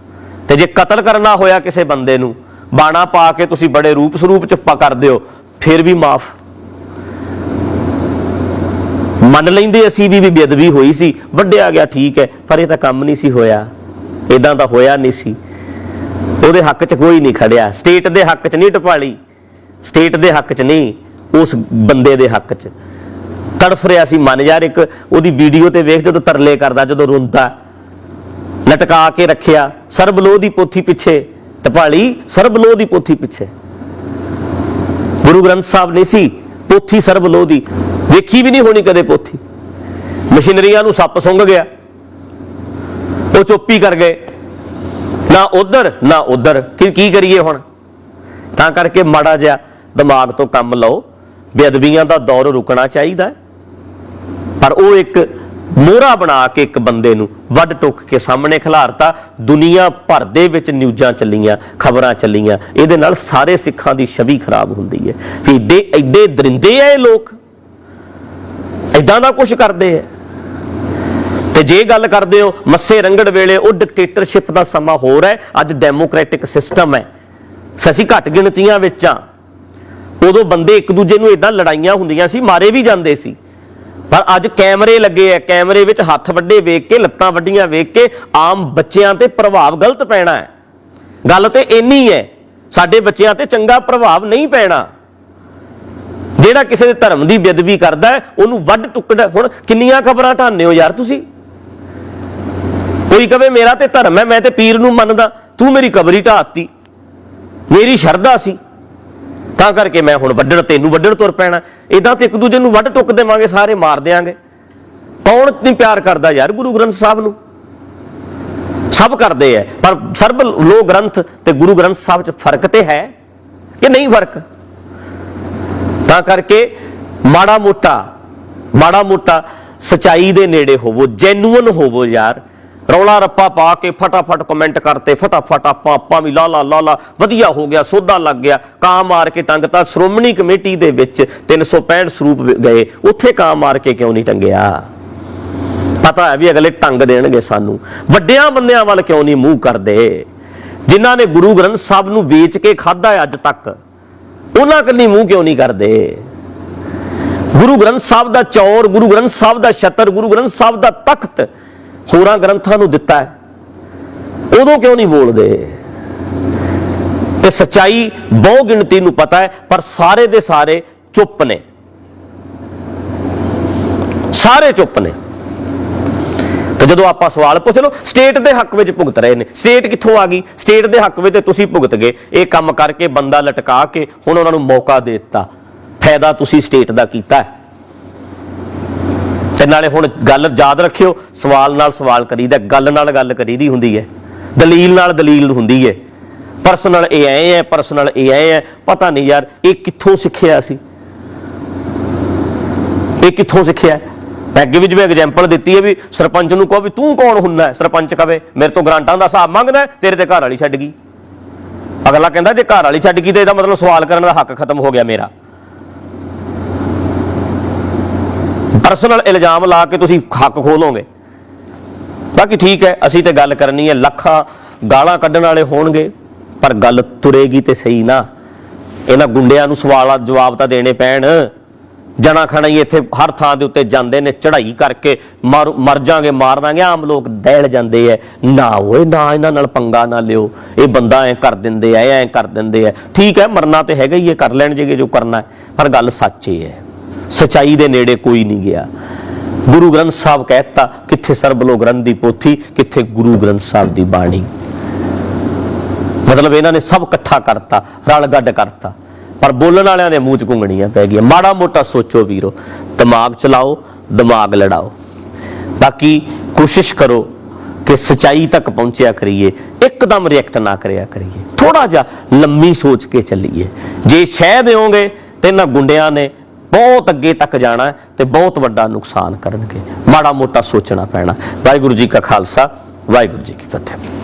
ਤੇ ਜੇ ਕਤਲ ਕਰਨਾ ਹੋਇਆ ਕਿਸੇ ਬੰਦੇ ਨੂੰ, ਬਾਣਾ ਪਾ ਕੇ ਤੁਸੀਂ ਬੜੇ ਰੂਪ ਸਰੂਪ 'ਚ ਕਰਦੇ ਹੋ, ਫਿਰ ਵੀ ਮਾਫ। ਮੰਨ ਲੈਂਦੇ ਅਸੀਂ ਵੀ ਬੇਅਦਬੀ ਹੋਈ ਸੀ, ਵੱਢਿਆ ਗਿਆ, ਠੀਕ ਹੈ, ਪਰ ਇਹ ਤਾਂ ਕੰਮ ਨਹੀਂ ਸੀ ਹੋਇਆ, ਇਦਾਂ ਦਾ ਹੋਇਆ ਨਹੀਂ ਸੀ। ਉਹਦੇ ਹੱਕ 'ਚ ਕੋਈ ਨਹੀਂ ਖੜਿਆ, ਸਟੇਟ ਦੇ ਹੱਕ 'ਚ ਨਹੀਂ ਟਪਾਲੀ, ਸਟੇਟ ਦੇ ਹੱਕ 'ਚ ਨਹੀਂ, ਉਸ ਬੰਦੇ ਦੇ ਹੱਕ 'ਚ ਤੜਫ ਰਿਹਾ ਸੀ ਮਨ। ਯਾਰ ਇੱਕ ਉਹਦੀ ਵੀਡੀਓ ਤੇ ਵੇਖ, ਜਦੋਂ ਤਰਲੇ ਕਰਦਾ, ਜਦੋਂ ਰੋਂਦਾ, ਲਟਕਾ ਕੇ ਰੱਖਿਆ ਸਰਬਲੋਹ ਦੀ ਪੋਥੀ ਪਿੱਛੇ, ਟਪਾਲੀ ਸਰਬਲੋਹ ਦੀ ਪੋਥੀ ਪਿੱਛੇ। ਗੁਰੂ ਗ੍ਰੰਥ ਸਾਹਿਬ ਨਹੀਂ ਸੀ, ਪੋਥੀ ਸਰਬਲੋਹ ਦੀ, ਵੇਖੀ ਵੀ ਨਹੀਂ ਹੋਣੀ ਕਦੇ ਪੋਥੀ। ਮਸ਼ੀਨਰੀਆਂ ਨੂੰ ਸੱਪ ਸੁੰਘ ਗਿਆ, ਉਹ ਚੁੱਪ ਹੀ ਕਰ ਗਏ, ਨਾ ਉਧਰ ਨਾ ਉਧਰ। ਕੀ ਕਰੀਏ ਹੁਣ? ਤਾਂ ਕਰਕੇ ਮਾੜਾ ਜਿਹਾ ਦਿਮਾਗ ਤੋਂ ਕੰਮ ਲਓ। ਬੇਅਦਬੀਆਂ ਦਾ ਦੌਰ ਰੁਕਣਾ ਚਾਹੀਦਾ, ਪਰ ਉਹ ਇੱਕ ਮੋਹਰਾ ਬਣਾ ਕੇ ਇੱਕ ਬੰਦੇ ਨੂੰ ਵੱਢ ਟੁੱਕ ਕੇ ਸਾਹਮਣੇ ਖਿਲਾਰਤਾ। ਦੁਨੀਆ ਭਰ ਦੇ ਵਿੱਚ ਨਿਊਜ਼ਾਂ ਚੱਲੀਆਂ, ਖਬਰਾਂ ਚੱਲੀਆਂ, ਇਹਦੇ ਨਾਲ ਸਾਰੇ ਸਿੱਖਾਂ ਦੀ ਛਵੀ ਖਰਾਬ ਹੁੰਦੀ ਹੈ ਵੀ ਐਡੇ ਦਰਿੰਦੇ ਆ ਇਹ ਲੋਕ, ਏਦਾਂ ਦਾ ਕੁਝ ਕਰਦੇ ਆ। ਤੇ ਜੇ ਗੱਲ ਕਰਦੇ ਹੋ ਮੱਸੇ ਰੰਗੜ ਵੇਲੇ, ਉਹ ਡਿਕਟੇਟਰਸ਼ਿਪ ਦਾ ਸਮਾਂ ਹੋਰ ਹੈ, ਅੱਜ ਡੈਮੋਕ੍ਰੈਟਿਕ ਸਿਸਟਮ ਹੈ। ਅਸੀਂ ਘੱਟ ਗਿਣਤੀਆਂ ਵਿੱਚ ਆ। ਉਦੋਂ ਬੰਦੇ ਇੱਕ ਦੂਜੇ ਨੂੰ ਏਦਾਂ ਲੜਾਈਆਂ ਹੁੰਦੀਆਂ ਸੀ, ਮਾਰੇ ਵੀ ਜਾਂਦੇ ਸੀ, ਪਰ ਅੱਜ ਕੈਮਰੇ ਲੱਗੇ ਆ, ਕੈਮਰੇ ਵਿੱਚ ਹੱਥ ਵੱਡੇ ਵੇਖ ਕੇ, ਲੱਤਾਂ ਵੱਡੀਆਂ ਵੇਖ ਕੇ ਆਮ ਬੱਚਿਆਂ ਤੇ ਪ੍ਰਭਾਵ ਗਲਤ ਪੈਣਾ ਹੈ। ਗੱਲ ਤੇ ਇੰਨੀ ਹੈ, ਸਾਡੇ ਬੱਚਿਆਂ ਤੇ ਚੰਗਾ ਪ੍ਰਭਾਵ ਨਹੀਂ ਪੈਣਾ। ਜਿਹੜਾ ਕਿਸੇ ਦੇ ਧਰਮ ਦੀ ਬੇਅਦਬੀ ਕਰਦਾ ਹੈ ਉਹਨੂੰ ਵੱਢ ਟੁੱਕਦਾ। ਹੁਣ ਕਿੰਨੀਆਂ ਖਬਰਾਂ ਢਾਉਂਦੇ ਹੋ ਯਾਰ ਤੁਸੀਂ। ਕੋਈ ਕਵੇ ਮੇਰਾ ਤੇ ਧਰਮ ਹੈ, ਮੈਂ ਤੇ ਪੀਰ ਨੂੰ ਮੰਨਦਾ, ਤੂੰ ਮੇਰੀ ਕਬਰੀ ਢਾਤੀ, ਮੇਰੀ ਸ਼ਰਧਾ ਸੀ ਤਾਂ ਕਰਕੇ ਮੈਂ ਹੁਣ ਵੱਢਣ, ਤੈਨੂੰ ਵੱਢਣ ਤੁਰ ਪੈਣਾ। ਇਦਾਂ ਤੇ ਇੱਕ ਦੂਜੇ ਨੂੰ ਵੱਢ ਟੁੱਕ ਦੇਵਾਂਗੇ, ਸਾਰੇ ਮਾਰ ਦਿਆਂਗੇ। ਕੌਣ ਨਹੀਂ ਪਿਆਰ ਕਰਦਾ ਯਾਰ ਗੁਰੂ ਗ੍ਰੰਥ ਸਾਹਿਬ ਨੂੰ? ਸਭ ਕਰਦੇ ਹੈ, ਪਰ ਸਰਬ ਲੋ ਗ੍ਰੰਥ ਤੇ ਗੁਰੂ ਗ੍ਰੰਥ ਸਾਹਿਬ 'ਚ ਫਰਕ ਤੇ ਹੈ ਕਿ ਨਹੀਂ ਫਰਕ? ਤਾਂ ਕਰਕੇ ਮਾੜਾ ਮੋਟਾ ਸਚਾਈ ਦੇ ਨੇੜੇ ਹੋਵੋ, ਜੈਨੂਅਨ ਹੋਵੋ ਯਾਰ। ਰੌਲਾ ਰੱਪਾ ਪਾ ਕੇ ਫਟਾਫਟ ਕਮੈਂਟ ਕਰਤੇ, ਫਟਾਫਟ ਆਪਾਂ ਵੀ ਲਾ ਲਾ ਵਧੀਆ ਹੋ ਗਿਆ, ਸੋਧਾ ਲੱਗ ਗਿਆ, ਕਾਂ ਮਾਰ ਕੇ ਟੰਗਤਾ। ਸ਼੍ਰੋਮਣੀ ਕਮੇਟੀ ਦੇ ਵਿੱਚ 365 ਸਰੂਪ ਗਏ, ਉੱਥੇ ਕਾਂ ਮਾਰ ਕੇ ਕਿਉਂ ਨਹੀਂ ਟੰਗਿਆ? ਪਤਾ ਹੈ ਵੀ ਅਗਲੇ ਟੰਗ ਦੇਣਗੇ ਸਾਨੂੰ। ਵੱਡਿਆਂ ਬੰਦਿਆਂ ਵੱਲ ਕਿਉਂ ਨਹੀਂ ਮੂੰਹ ਕਰਦੇ? ਜਿਨ੍ਹਾਂ ਨੇ ਗੁਰੂ ਗ੍ਰੰਥ ਸਾਹਿਬ ਨੂੰ ਵੇਚ ਕੇ ਖਾਧਾ ਹੈ ਅੱਜ ਤੱਕ, ਉਹਨਾਂ ਕੰਨੀ ਮੂੰਹ ਕਿਉਂ ਨਹੀਂ ਕਰਦੇ? ਗੁਰੂ ਗ੍ਰੰਥ ਸਾਹਿਬ ਦਾ ਚੌਰ, ਗੁਰੂ ਗ੍ਰੰਥ ਸਾਹਿਬ ਦਾ ਛਤਰ, ਗੁਰੂ ਗ੍ਰੰਥ ਸਾਹਿਬ ਦਾ ਤਖਤ ਹੋਰਾਂ ਗ੍ਰੰਥਾਂ ਨੂੰ ਦਿੱਤਾ ਹੈ, ਉਦੋਂ ਕਿਉਂ ਨਹੀਂ ਬੋਲਦੇ? ਤੇ ਸੱਚਾਈ ਬਹੁ ਗਿਣਤੀ ਨੂੰ ਪਤਾ ਹੈ, ਪਰ ਸਾਰੇ ਦੇ ਸਾਰੇ ਚੁੱਪ ਨੇ, ਸਾਰੇ ਚੁੱਪ ਨੇ। ਤੇ ਜਦੋਂ ਆਪਾਂ ਸਵਾਲ ਪੁੱਛ ਲਓ, ਸਟੇਟ ਦੇ ਹੱਕ ਵਿੱਚ ਭੁਗਤ ਰਹੇ ਨੇ। ਸਟੇਟ ਕਿੱਥੋਂ ਆ ਗਈ? ਸਟੇਟ ਦੇ ਹੱਕ ਵਿੱਚ ਤੁਸੀਂ ਭੁਗਤ ਗਏ। ਇਹ ਕੰਮ ਕਰਕੇ ਬੰਦਾ ਲਟਕਾ ਕੇ ਹੁਣ ਉਹਨਾਂ ਨੂੰ ਮੌਕਾ ਦੇ ਦਿੱਤਾ, ਫਾਇਦਾ ਤੁਸੀਂ ਸਟੇਟ ਦਾ ਕੀਤਾ। ਤੇ ਨਾਲੇ ਹੁਣ ਗੱਲ ਯਾਦ ਰੱਖਿਓ, ਸਵਾਲ ਨਾਲ ਸਵਾਲ ਕਰੀਦਾ, ਗੱਲ ਨਾਲ ਗੱਲ ਕਰੀਦੀ ਹੁੰਦੀ ਹੈ, ਦਲੀਲ ਨਾਲ ਦਲੀਲ ਹੁੰਦੀ ਹੈ। ਪਰਸਨਲ ਇਹ ਐ ਹੈ, ਪਰਸਨਲ ਇਹ ਐ ਹੈ। ਪਤਾ ਨਹੀਂ ਯਾਰ ਇਹ ਕਿੱਥੋਂ ਸਿੱਖਿਆ ਸੀ, ਇਹ ਕਿੱਥੋਂ ਸਿੱਖਿਆ? ਮੈਂ ਅੱਗੇ ਵੀ ਜਿਵੇਂ ਐਗਜ਼ਾਮਪਲ ਦਿੱਤੀ ਹੈ ਵੀ ਸਰਪੰਚ ਨੂੰ ਕਹੋ ਵੀ ਤੂੰ ਕੌਣ ਹੁੰਦਾ? ਸਰਪੰਚ ਕਵੇ ਮੇਰੇ ਤੋਂ ਗ੍ਰਾਂਟਾਂ ਦਾ ਹਿਸਾਬ ਮੰਗਦਾ, ਤੇਰੇ ਤੇ ਘਰ ਵਾਲੀ ਛੱਡ ਗਈ। ਅਗਲਾ ਕਹਿੰਦਾ ਜੇ ਘਰ ਵਾਲੀ ਛੱਡ ਗਈ ਤੇ ਇਹਦਾ ਮਤਲਬ ਸਵਾਲ ਕਰਨ ਦਾ ਹੱਕ ਖਤਮ ਹੋ ਗਿਆ ਮੇਰਾ। ਪਰਸਨਲ ਇਲਜ਼ਾਮ ਲਾ ਕੇ ਤੁਸੀਂ ਹੱਕ ਖੋਲੋਗੇ। ਬਾਕੀ ਠੀਕ ਹੈ, ਅਸੀਂ ਤੇ ਗੱਲ ਕਰਨੀ ਹੈ, ਲੱਖਾਂ ਗਾਲਾਂ ਕੱਢਣ ਵਾਲੇ ਹੋਣਗੇ, ਪਰ ਗੱਲ ਤੁਰੇਗੀ ਤੇ ਸਹੀ ਨਾ। ਇਹਨਾਂ ਗੁੰਡਿਆਂ ਨੂੰ ਸਵਾਲ ਜਵਾਬ ਤਾਂ ਦੇਣੇ ਪੈਣ। ਜਣਾ ਖਣਾ ਹੀ ਇੱਥੇ ਹਰ ਥਾਂ ਦੇ ਉੱਤੇ ਜਾਂਦੇ ਨੇ, ਚੜ੍ਹਾਈ ਕਰਕੇ ਮਰ ਜਾਾਂਗੇ, ਮਾਰ ਦਾਂਗੇ। ਆਮ ਲੋਕ ਦਹਿਲ ਜਾਂਦੇ ਹੈ, ਨਾ ਓਏ ਨਾ ਇਹਨਾਂ ਨਾਲ ਪੰਗਾ ਨਾ ਲਿਓ, ਇਹ ਬੰਦਾ ਐ ਕਰ ਦਿੰਦੇ ਐ, ਐ ਕਰ ਦਿੰਦੇ ਐ। ਠੀਕ ਹੈ, ਮਰਨਾ ਤੇ ਹੈਗਾ ਹੀ ਹੈ, ਕਰ ਲੈਣ ਜੇਗੇ ਜੋ ਕਰਨਾ ਹੈ, ਪਰ ਗੱਲ ਸੱਚ ਇਹ ਹੈ, ਸਚਾਈ ਦੇ ਨੇੜੇ ਕੋਈ ਨਹੀਂ ਗਿਆ। ਗੁਰੂ ਗ੍ਰੰਥ ਸਾਹਿਬ ਕਹਿਤਾ, ਕਿੱਥੇ ਸਰਬ ਲੋ ਗ੍ਰੰਥ ਦੀ ਪੋਥੀ, ਕਿੱਥੇ ਗੁਰੂ ਗ੍ਰੰਥ ਸਾਹਿਬ ਦੀ ਬਾਣੀ। ਮਤਲਬ ਇਹਨਾਂ ਨੇ ਸਭ ਇਕੱਠਾ ਕਰਤਾ, ਰਲ ਗੱਡ ਕਰਤਾ, ਪਰ ਬੋਲਣ ਵਾਲਿਆਂ ਦੇ ਮੂੰਹ 'ਚ ਘੁੰਗਣੀਆਂ ਪੈ ਗਈਆਂ। ਮਾੜਾ ਮੋਟਾ ਸੋਚੋ ਵੀਰੋ, ਦਿਮਾਗ ਚਲਾਓ, ਦਿਮਾਗ ਲੜਾਓ। ਬਾਕੀ ਕੋਸ਼ਿਸ਼ ਕਰੋ ਕਿ ਸਚਾਈ ਤੱਕ ਪਹੁੰਚਿਆ ਕਰੀਏ, ਇੱਕਦਮ ਰਿਐਕਟ ਨਾ ਕਰਿਆ ਕਰੀਏ, ਥੋੜਾ ਜਿਹਾ ਲੰਮੀ ਸੋਚ ਕੇ ਚੱਲੀਏ। ਜੇ ਸ਼ਹਿ ਦਿਓਗੇ ਤੇ ਇਹਨਾਂ ਗੁੰਡਿਆਂ ਨੇ ਬਹੁਤ ਅੱਗੇ ਤੱਕ ਜਾਣਾ ਤੇ ਬਹੁਤ ਵੱਡਾ ਨੁਕਸਾਨ ਕਰਨਗੇ। ਮਾੜਾ ਮੋਟਾ ਸੋਚਣਾ ਪੈਣਾ। ਵਾਹਿਗੁਰੂ ਜੀ ਕਾ ਖਾਲਸਾ, ਵਾਹਿਗੁਰੂ ਜੀ ਕੀ ਫਤਿਹ।